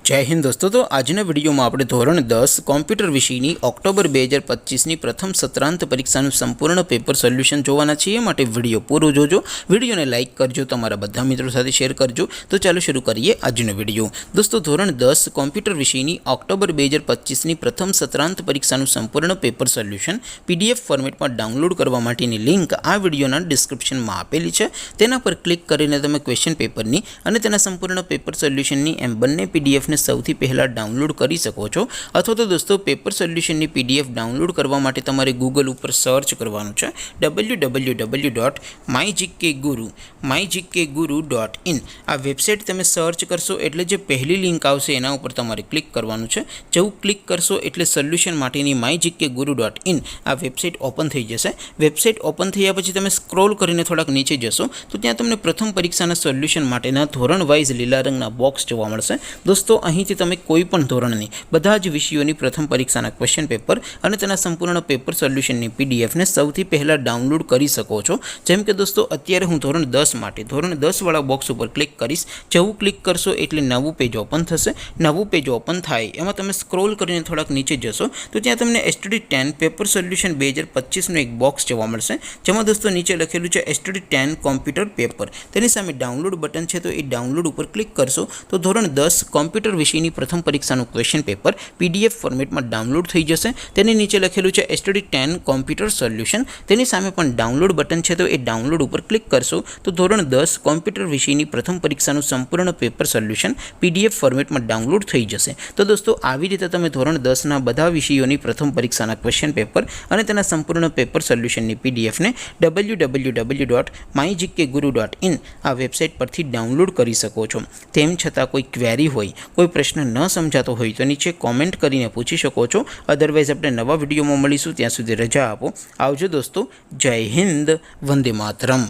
जय हिंद दोस्तों। तो आजना विडियो में આપણે ધોરણ 10 કોમ્પ્યુટર વિષયની ઓક્ટોબર 2025ની પ્રથમ સત્રાંત પરીક્ષાનું સંપૂર્ણ પેપર સોલ્યુશન જોવાના છીએ। માટે વિડિયો પૂરો જોજો, વિડિયોને લાઈક કરજો, તમારા બધા મિત્રો સાથે શેર કરજો। તો ચાલો શરૂ કરીએ આજનો વિડિયો। દોસ્તો ધોરણ 10 કોમ્પ્યુટર વિષયની ઓક્ટોબર 2025ની પ્રથમ સત્રાંત પરીક્ષાનું સંપૂર્ણ પેપર સોલ્યુશન PDF ફોર્મેટમાં ડાઉનલોડ કરવા માટેની લિંક આ વિડિયોના ડિસ્ક્રિપ્શનમાં આપેલી છે। તેના પર ક્લિક કરીને તમે ક્વેશ્ચન પેપરની અને તેના સંપૂર્ણ પેપર સોલ્યુશનની એમ બંને PDF સૌથી પહેલા ડાઉનલોડ કરી શકો છો। અથવા તો દોસ્તો પેપર સોલ્યુશનની PDF ડાઉનલોડ કરવા માટે તમારે ગૂગલ ઉપર સર્ચ કરવાનું છે www.mygkguru.in। આ વેબસાઇટ તમે સર્ચ કરશો એટલે જે પહેલી લિંક આવશે એના ઉપર તમારે ક્લિક કરવાનું છે। જેવું ક્લિક કરશો એટલે સોલ્યુશન માટેની mygkguru.in આ વેબસાઇટ ઓપન થઈ જશે। વેબસાઇટ ઓપન થયા પછી તમે સ્ક્રોલ કરીને થોડાક નીચે જશો તો ત્યાં તમને પ્રથમ પરીક્ષાના સોલ્યુશન માટેના ધોરણ વાઇઝ લીલા રંગના બોક્સ જોવા મળશે। દોસ્તો અહીંથી તમે કોઈપણ ધોરણની બધા જ વિષયોની પ્રથમ પરીક્ષાના ક્વેશ્ચન પેપર અને તેના સંપૂર્ણ પેપર સોલ્યુશનની PDF ને સૌથી પહેલા ડાઉનલોડ કરી શકો છો। જેમ કે દોસ્તો અત્યારે હું ધોરણ 10 માટે ધોરણ 10 વાળા બોક્સ ઉપર ક્લિક કરીશ। જેવું ક્લિક કરશો એટલે નવું પેજ ઓપન થશે। નવું પેજ ઓપન થાય એમાં તમે સ્ક્રોલ કરીને થોડાક નીચે જશો તો ત્યાં તમને STD10 પેપર સોલ્યુશન 2025નું એક બોક્સ જોવા મળશે। જેમાં દોસ્તો નીચે લખેલું છે STD10 કોમ્પ્યુટર પેપર। તેની સામે ડાઉનલોડ બટન છે, તો એ ડાઉનલોડ ઉપર ક્લિક કરશો તો ધોરણ 10 કોમ્પ્યુટર વિષયની પ્રથમ પરીક્ષાનું ક્વેશ્ચન પેપર PDF ફોર્મેટમાં ડાઉનલોડ થઈ જશે। તેની નીચે લખેલું છે STD10 કોમ્પ્યુટર સોલ્યુશન। તેની સામે પણ ડાઉનલોડ બટન છે, તો એ ડાઉનલોડ ઉપર ક્લિક કરશો તો ધોરણ 10 કોમ્પ્યુટર વિષયની પ્રથમ પરીક્ષાનું સંપૂર્ણ પેપર સોલ્યુશન PDF ફોર્મેટમાં ડાઉનલોડ થઈ જશે। તો દોસ્તો આવી રીતે તમે ધોરણ 10ના બધા વિષયોની પ્રથમ પરીક્ષાના ક્વેશ્ચન પેપર અને તેના સંપૂર્ણ પેપર સોલ્યુશનની PDF ને www.mygkguru.in આ વેબસાઇટ પરથી ડાઉનલોડ કરી શકો છો। તેમ છતાં કોઈ ક્વેરી હોય, કોઈ પ્રશ્ન ન સમજાતો હોય તો નીચે કોમેન્ટ કરીને પૂછી શકો છો। અધરવાઇઝ આપણે નવા વિડીયોમાં મળીશું, ત્યાં સુધી રજા આપો। આવજો દોસ્તો। જય હિન્દ, વંદે માતરમ।